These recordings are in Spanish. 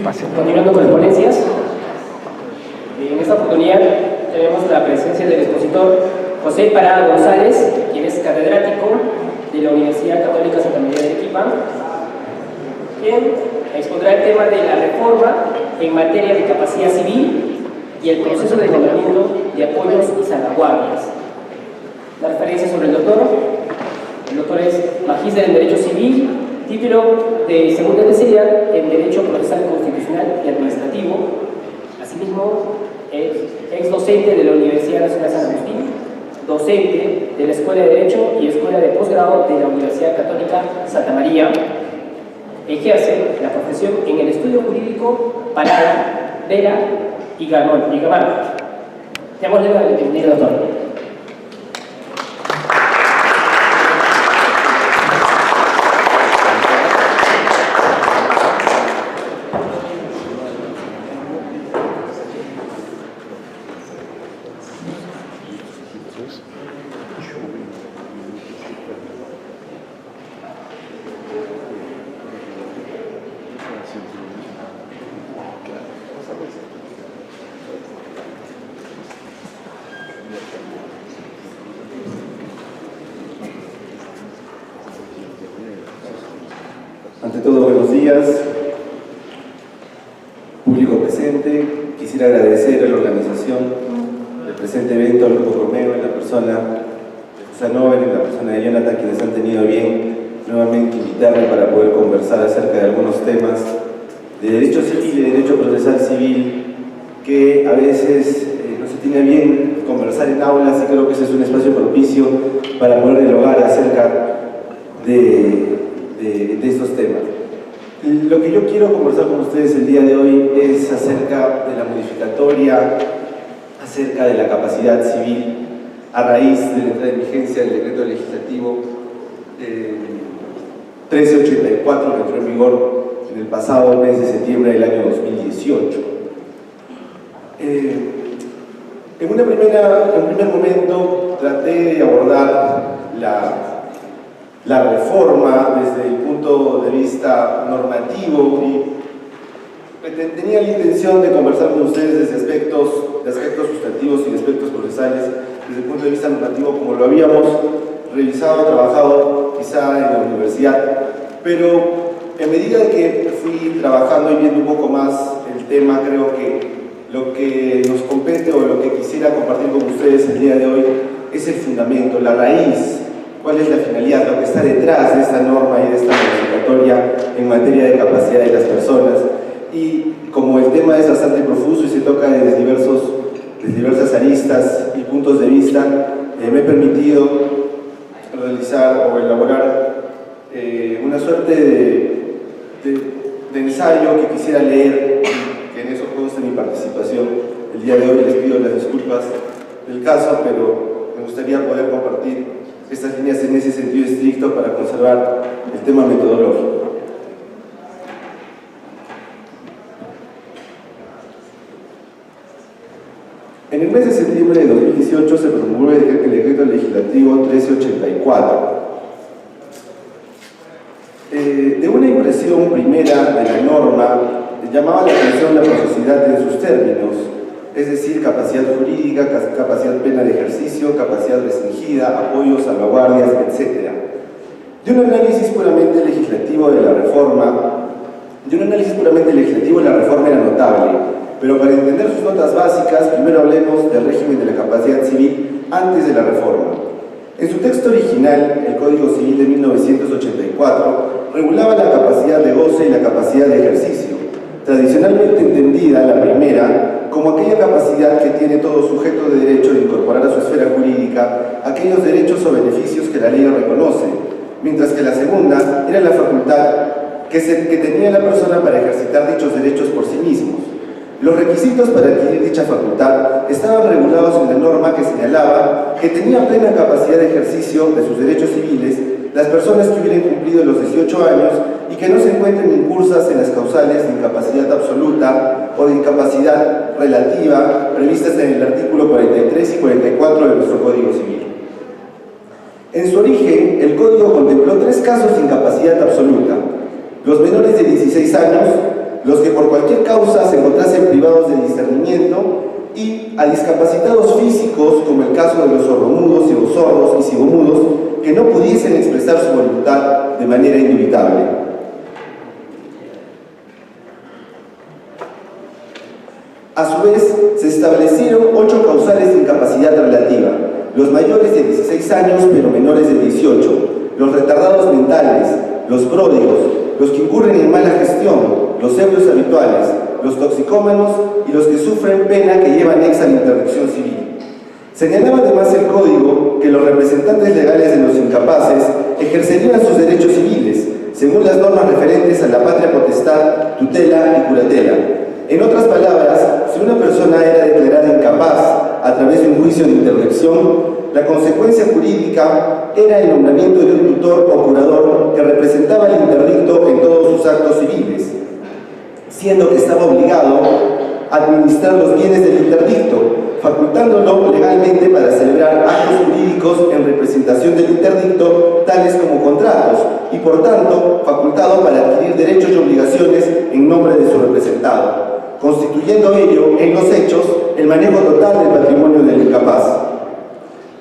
Continuando con las ponencias, en esta oportunidad tenemos la presencia del expositor José Parada González, quien es catedrático de la Universidad Católica Santa María de Arequipa, quien expondrá el tema de la reforma en materia de capacidad civil y el proceso de nombramiento de apoyos y salvaguardias. La referencia sobre el doctor es magíster en Derecho Civil, título de segunda especialidad en Derecho Procesal Constitucional y Administrativo. Asimismo, es ex docente de la Universidad Nacional San Agustín, docente de la Escuela de Derecho y Escuela de Posgrado de la Universidad Católica Santa María. Ejerce la profesión en el estudio jurídico Parada, Vera y Gamarra. Démosle la bienvenida, doctor. Ante todo, buenos días, público presente. Quisiera agradecer a la organización del presente evento, al Grupo Romeo, en la persona de Sanover, en la persona de Jonathan, quienes han tenido bien nuevamente invitarme para poder conversar acerca de algunos temas de derecho civil y de derecho procesal civil que a veces no se tiene bien conversar en aulas, y creo que ese es un espacio propicio para poder dialogar acerca de estos temas. Lo que yo quiero conversar con ustedes el día de hoy es acerca de la modificatoria, acerca de la capacidad civil a raíz de la entrada en vigencia del decreto legislativo 1384, que entró en vigor en el pasado mes de septiembre del año 2018. En un primer momento traté de abordar la reforma desde el punto de vista normativo y tenía la intención de conversar con ustedes desde aspectos sustantivos y de aspectos procesales desde el punto de vista normativo, como lo habíamos revisado, trabajado quizá en la universidad, pero en medida de que fui trabajando y viendo un poco más el tema, creo que lo que nos compete o lo que quisiera compartir con ustedes el día de hoy es el fundamento, la raíz. ¿Cuál es la finalidad, lo que está detrás de esta norma y de esta modificatoria en materia de capacidad de las personas? Y como el tema es bastante profuso y se toca desde diversas aristas y puntos de vista, me he permitido realizar o elaborar una suerte de ensayo que quisiera leer, que en eso consta mi participación. El día de hoy les pido las disculpas del caso, pero me gustaría poder compartir estas líneas en ese sentido estricto para conservar el tema metodológico. En el mes de septiembre de 2018 se promulgó el decreto legislativo 1384. De una impresión primera de la norma, llamaba la atención la procesidad en sus términos, es decir, capacidad jurídica, capacidad plena de ejercicio, capacidad restringida, apoyos, salvaguardias, etc. De un análisis puramente legislativo la reforma era notable, pero para entender sus notas básicas, primero hablemos del régimen de la capacidad civil antes de la reforma. En su texto original, el Código Civil de 1984 regulaba la capacidad de goce y la capacidad de ejercicio, tradicionalmente entendida la primera como aquella capacidad que tiene todo sujeto de derecho de incorporar a su esfera jurídica aquellos derechos o beneficios que la ley reconoce, mientras que la segunda era la facultad que tenía la persona para ejercitar dichos derechos por sí mismos. Los requisitos para adquirir dicha facultad estaban regulados en la norma que señalaba que tenía plena capacidad de ejercicio de sus derechos civiles las personas que hubieran cumplido los 18 años y que no se encuentren incursas en las causales de incapacidad absoluta o de incapacidad relativa previstas en el artículo 43 y 44 de nuestro Código Civil. En su origen, el Código contempló 3 casos de incapacidad absoluta: los menores de 16 años, los que por cualquier causa se encontrasen privados de discernimiento, y a discapacitados físicos, como el caso de los sordomudos, sordos y cigomudos, que no pudiesen expresar su voluntad de manera indubitable. A su vez, se establecieron 8 causales de incapacidad relativa: los mayores de 16 años pero menores de 18, los retardados mentales, los pródigos, los que incurren en mala gestión, los ebrios habituales, los toxicómanos y los que sufren pena que lleva anexa la interdicción civil. Señalaba además el Código que los representantes legales de los incapaces ejercerían sus derechos civiles, según las normas referentes a la patria potestad, tutela y curatela. En otras palabras, si una persona era declarada incapaz a través de un juicio de interdicción, la consecuencia jurídica era el nombramiento de un tutor o curador que representaba al interdicto en todos sus actos civiles, siendo que estaba obligado a administrar los bienes del interdicto, facultándolo legalmente para celebrar actos jurídicos en representación del interdicto, tales como contratos, y por tanto facultado para adquirir derechos y obligaciones en nombre de su representado, constituyendo ello, en los hechos, el manejo total del patrimonio del incapaz.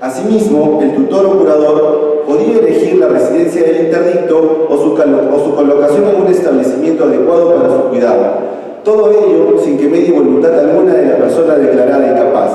Asimismo, el tutor o curador podía elegir la residencia del interdicto o su colocación en un establecimiento adecuado para su cuidado. Todo ello sin que medie voluntad alguna de la persona declarada incapaz.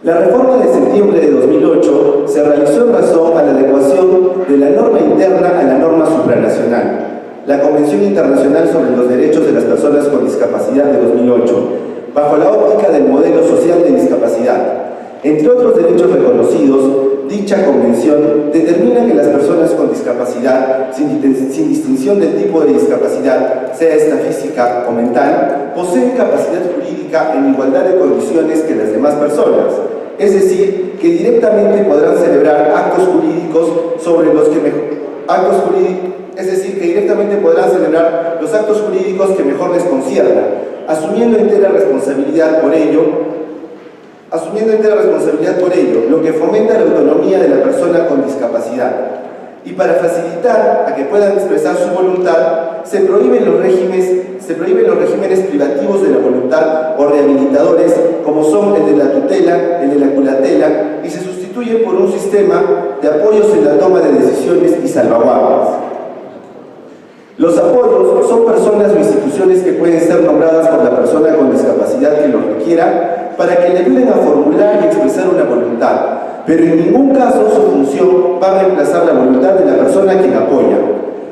La reforma de septiembre de 2008 se realizó en razón a la adecuación de la norma interna a la norma supranacional, la Convención Internacional sobre los Derechos de las Personas con Discapacidad de 2008, bajo la óptica del modelo social de discapacidad. Entre otros derechos reconocidos, dicha convención determina que las personas con discapacidad, sin distinción del tipo de discapacidad, sea esta física o mental, poseen capacidad jurídica en igualdad de condiciones que las demás personas, es decir, que directamente podrán celebrar actos jurídicos sobre los que los actos jurídicos que mejor les conciernan, asumiendo entera responsabilidad por ello, lo que fomenta la autonomía de la persona con discapacidad. Y para facilitar a que puedan expresar su voluntad, se prohíben los regímenes privativos de la voluntad o rehabilitadores, como son el de la tutela, el de la curatela, y se sustituye por un sistema de apoyos en la toma de decisiones y salvaguardas. Los apoyos son personas o instituciones que pueden ser nombradas por la persona con discapacidad que lo requiera, para que le ayuden a formular y expresar una voluntad, pero en ningún caso su función va a reemplazar la voluntad de la persona a quien apoya,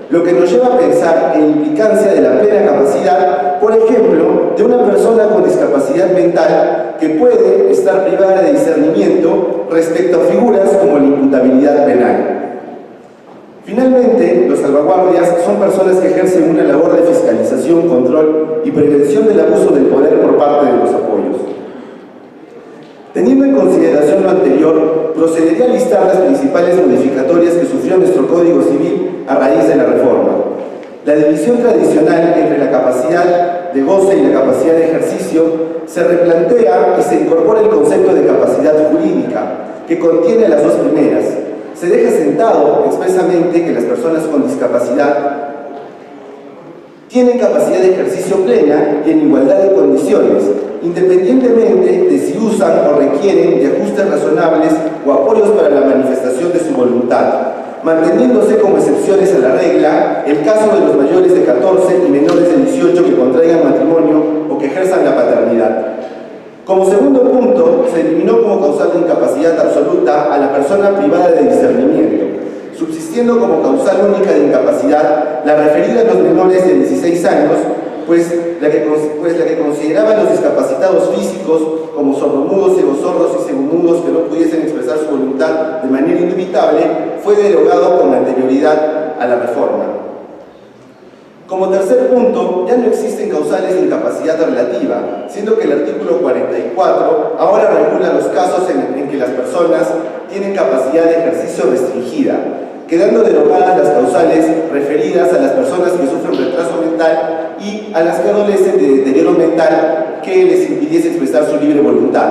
lo que nos lleva a pensar en la implicancia de la plena capacidad, por ejemplo, de una persona con discapacidad mental que puede estar privada de discernimiento respecto a figuras como la imputabilidad penal. Finalmente, los salvaguardias son personas que ejercen una labor de fiscalización, control y prevención del abuso del poder por parte de los apoyos. Teniendo en consideración lo anterior, procederé a listar las principales modificatorias que sufrió nuestro Código Civil a raíz de la reforma. La división tradicional entre la capacidad de goce y la capacidad de ejercicio se replantea y se incorpora el concepto de capacidad jurídica, que contiene las dos primeras. Se deja sentado expresamente que las personas con discapacidad tienen capacidad de ejercicio plena y en igualdad de condiciones, independientemente de si usan o requieren de ajustes razonables o apoyos para la manifestación de su voluntad, manteniéndose como excepciones a la regla el caso de los mayores de 14 y menores de 18 que contraigan matrimonio o que ejerzan la paternidad. Como segundo punto, se eliminó como causal de incapacidad absoluta a la persona privada de discernimiento, subsistiendo como causal única de incapacidad la referida a los menores de 16 años, pues la que consideraba a los discapacitados físicos como sordomudos, cegosordos y cegomudos que no pudiesen expresar su voluntad de manera indubitable, fue derogado con anterioridad a la reforma. Como tercer punto, ya no existen causales de incapacidad relativa, siendo que el artículo 44 ahora regula los casos en que las personas tienen capacidad de ejercicio restringida, quedando derogadas las causales referidas a las personas que sufren retraso mental y a las que adolecen de deterioro mental que les impidiese expresar su libre voluntad.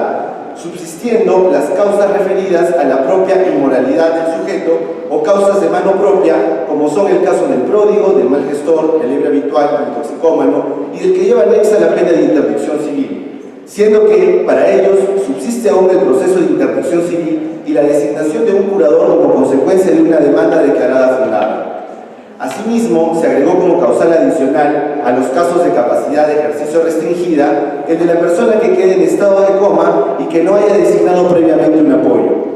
subsistiendo las causas referidas a la propia inmoralidad del sujeto o causas de mano propia, como son el caso del pródigo, del mal gestor, del ebrio habitual, del toxicómano y del que lleva anexa la pena de interdicción civil, siendo que para ellos subsiste aún el proceso de interdicción civil y la designación de un curador como consecuencia de una demanda declarada fundada. Asimismo, se agregó como causal adicional a los casos de capacidad de ejercicio restringida el de la persona que quede en estado de coma y que no haya designado previamente un apoyo.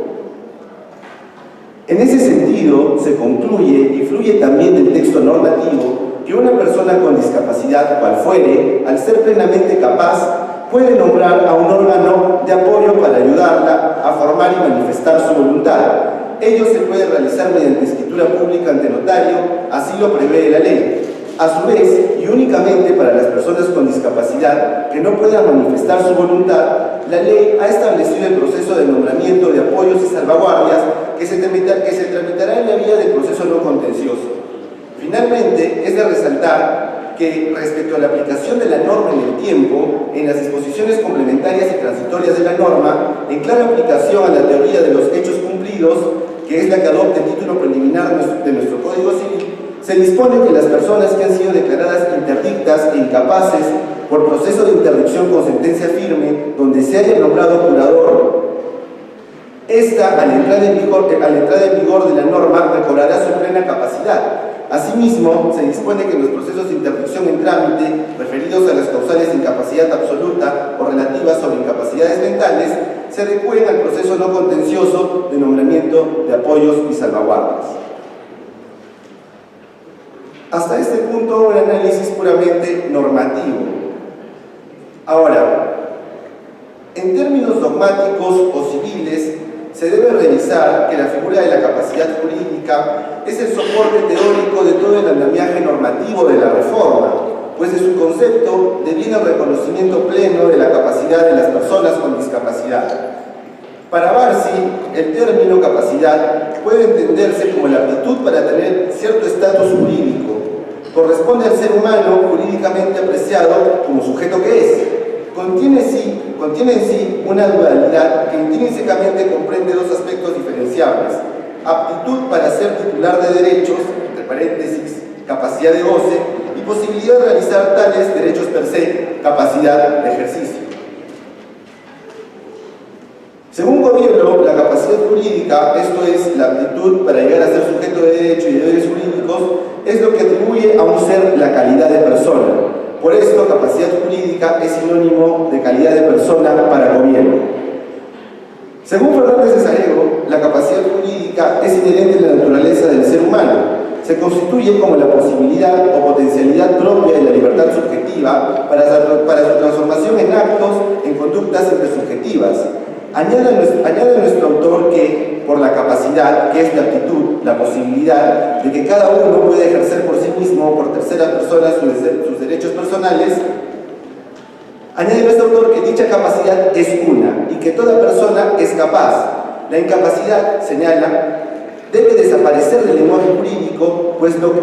En ese sentido, se concluye y fluye también del texto normativo que una persona con discapacidad, cual fuere, al ser plenamente capaz, puede nombrar a un órgano de apoyo para ayudarla a formar y manifestar su voluntad. Ello se puede realizar mediante escritura pública ante notario, así lo prevé la ley. A su vez, y únicamente para las personas con discapacidad que no puedan manifestar su voluntad, la ley ha establecido el proceso de nombramiento de apoyos y salvaguardias que se tramitará en la vía del proceso no contencioso. Finalmente, es de resaltar que respecto a la aplicación de la norma en el tiempo, en las disposiciones complementarias y transitorias de la norma, en clara aplicación a la teoría de los hechos cumplidos, que es la que adopta el título preliminar de nuestro Código Civil, se dispone que las personas que han sido declaradas interdictas e incapaces por proceso de interdicción con sentencia firme, donde se haya nombrado curador, esta, a la entrada en vigor de la norma, recobrará su plena capacidad. Asimismo, se dispone que los procesos de interdicción en trámite, referidos a las causales de incapacidad absoluta o relativas sobre incapacidades mentales, se adecúen al proceso no contencioso de nombramiento de apoyos y salvaguardas. Hasta este punto, un análisis puramente normativo. Ahora, en términos dogmáticos o civiles, se debe revisar que la figura de la capacidad jurídica es el soporte teórico de todo el andamiaje normativo de la reforma, pues de su concepto deviene el reconocimiento pleno de la capacidad de las personas con discapacidad. Para Barsi, el término capacidad puede entenderse como la aptitud para tener cierto estatus jurídico. Corresponde al ser humano jurídicamente apreciado como sujeto que es. Contiene en sí una dualidad que intrínsecamente comprende dos aspectos diferenciables: aptitud para ser titular de derechos, entre paréntesis, capacidad de goce, y posibilidad de realizar tales derechos per se, capacidad de ejercicio. Según Gobierno, la capacidad jurídica, esto es, la aptitud para llegar a ser sujeto de derecho y deberes jurídicos, es lo que atribuye a un ser la calidad de persona. Por esto, capacidad jurídica es sinónimo de calidad de persona para Gobierno. Según Fernández de Sarego, la capacidad jurídica es inherente a la naturaleza del ser humano. Se constituye como la posibilidad o potencialidad propia de la libertad subjetiva para su transformación en actos, en conductas intersubjetivas. Añade nuestro autor que, por la capacidad, que es la aptitud, la posibilidad de que cada uno puede ejercer por sí mismo o por terceras personas sus derechos personales, añade nuestro autor que dicha capacidad es una y que toda persona es capaz. La incapacidad, señala, debe desaparecer del lenguaje jurídico, pues lo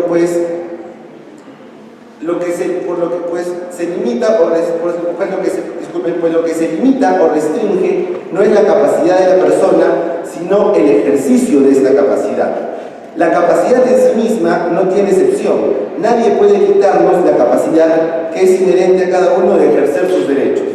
que se limita o restringe no es la capacidad de la persona, sino el ejercicio de esta capacidad. La capacidad en sí misma no tiene excepción. Nadie puede quitarnos la capacidad que es inherente a cada uno de ejercer sus derechos.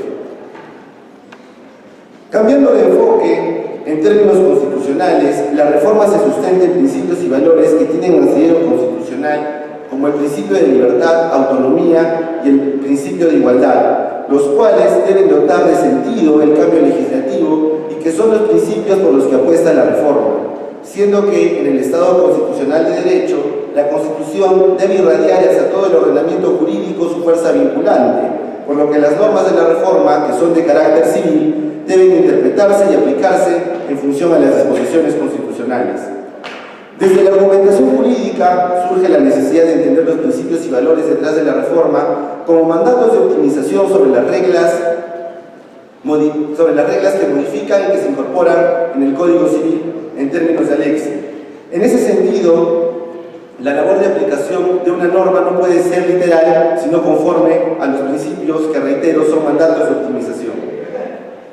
Cambiando de enfoque, en términos constitucionales, la reforma se sustenta en principios y valores que tienen asidero constitucional, como el principio de libertad, autonomía y el principio de igualdad, los cuales deben dotar de sentido el cambio legislativo y que son los principios por los que apuesta la reforma, siendo que en el Estado constitucional de derecho, la Constitución debe irradiar hacia todo el ordenamiento jurídico su fuerza vinculante, por lo que las normas de la reforma, que son de carácter civil, deben interpretarse y aplicarse en función a las disposiciones constitucionales. Desde la argumentación jurídica surge la necesidad de entender los principios y valores detrás de la reforma como mandatos de optimización sobre las reglas que modifican y que se incorporan en el Código Civil en términos de anexo. En ese sentido, la labor de aplicación de una norma no puede ser literal, sino conforme a los principios que, reitero, son mandatos de optimización.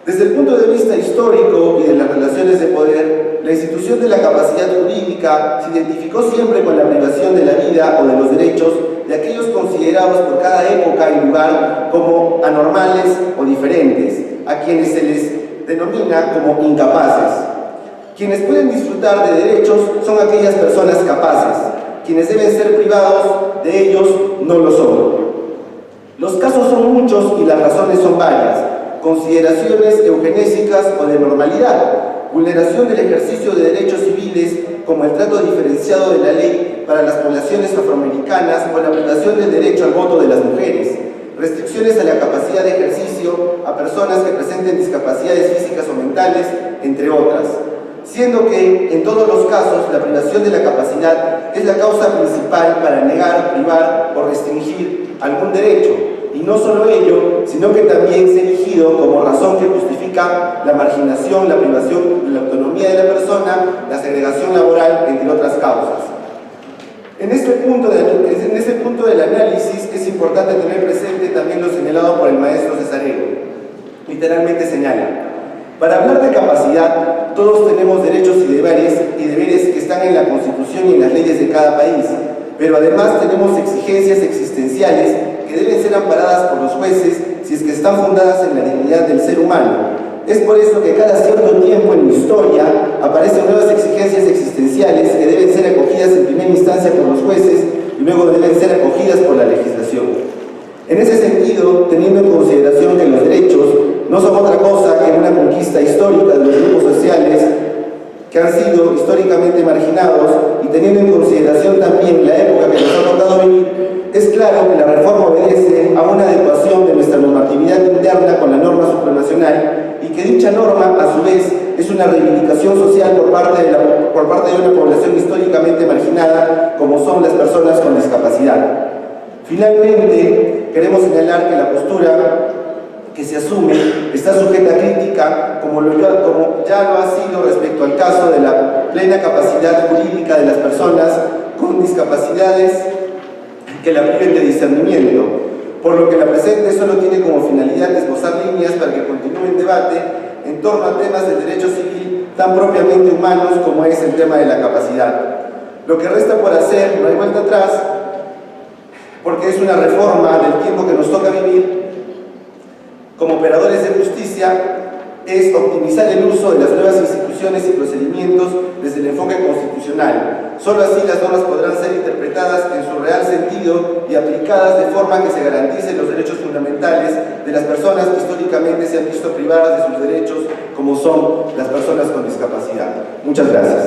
Desde el punto de vista histórico y de las relaciones de poder, la institución de la capacidad jurídica se identificó siempre con la privación de la vida o de los derechos de aquellos considerados por cada época y lugar como anormales o diferentes, a quienes se les denomina como incapaces. Quienes pueden disfrutar de derechos son aquellas personas capaces, quienes deben ser privados de ellos no lo son. Los casos son muchos y las razones son varias: consideraciones eugenésicas o de normalidad, vulneración del ejercicio de derechos civiles como el trato diferenciado de la ley para las poblaciones afroamericanas o la privación del derecho al voto de las mujeres, restricciones a la capacidad de ejercicio a personas que presenten discapacidades físicas o mentales, entre otras. Siendo que, en todos los casos, la privación de la capacidad es la causa principal para negar, privar o restringir algún derecho, y no solo ello, sino que también se ha erigido como razón que justifica la marginación, la privación de la autonomía de la persona, la segregación laboral, entre otras causas. En este punto del análisis es importante tener presente también lo señalado por el maestro Cesarero. Literalmente señala: para hablar de capacidad, todos tenemos derechos y deberes que están en la Constitución y en las leyes de cada país, pero además tenemos exigencias existenciales que deben ser amparadas por los jueces si es que están fundadas en la dignidad del ser humano. Es por eso que cada cierto tiempo en la historia aparecen nuevas exigencias existenciales que deben ser acogidas en primera instancia por los jueces y luego deben ser acogidas por la legislación. En ese sentido, teniendo en consideración que los derechos no son otra cosa que una conquista histórica de los grupos sociales que han sido históricamente marginados, y teniendo en consideración también la época que nos ha tocado vivir, es claro que la reforma obedece a una adecuación de nuestra normatividad interna con la norma supranacional, y que dicha norma, a su vez, es una reivindicación social por parte de una población históricamente marginada, como son las personas con discapacidad. Finalmente, queremos señalar que la postura que se asume está sujeta a crítica, como ya lo ha sido respecto al caso de la plena capacidad jurídica de las personas con discapacidades que la priven de discernimiento, por lo que la presente solo tiene como finalidad esbozar líneas para que continúe el debate en torno a temas del derecho civil tan propiamente humanos como es el tema de la capacidad. Lo que resta por hacer, no hay vuelta atrás, porque es una reforma del tiempo que nos toca vivir como operadores de justicia, es optimizar el uso de las nuevas instituciones y procedimientos desde el enfoque constitucional. Solo así las normas podrán ser interpretadas en su real sentido y aplicadas de forma que se garanticen los derechos fundamentales de las personas que históricamente se han visto privadas de sus derechos, como son las personas con discapacidad. Muchas gracias.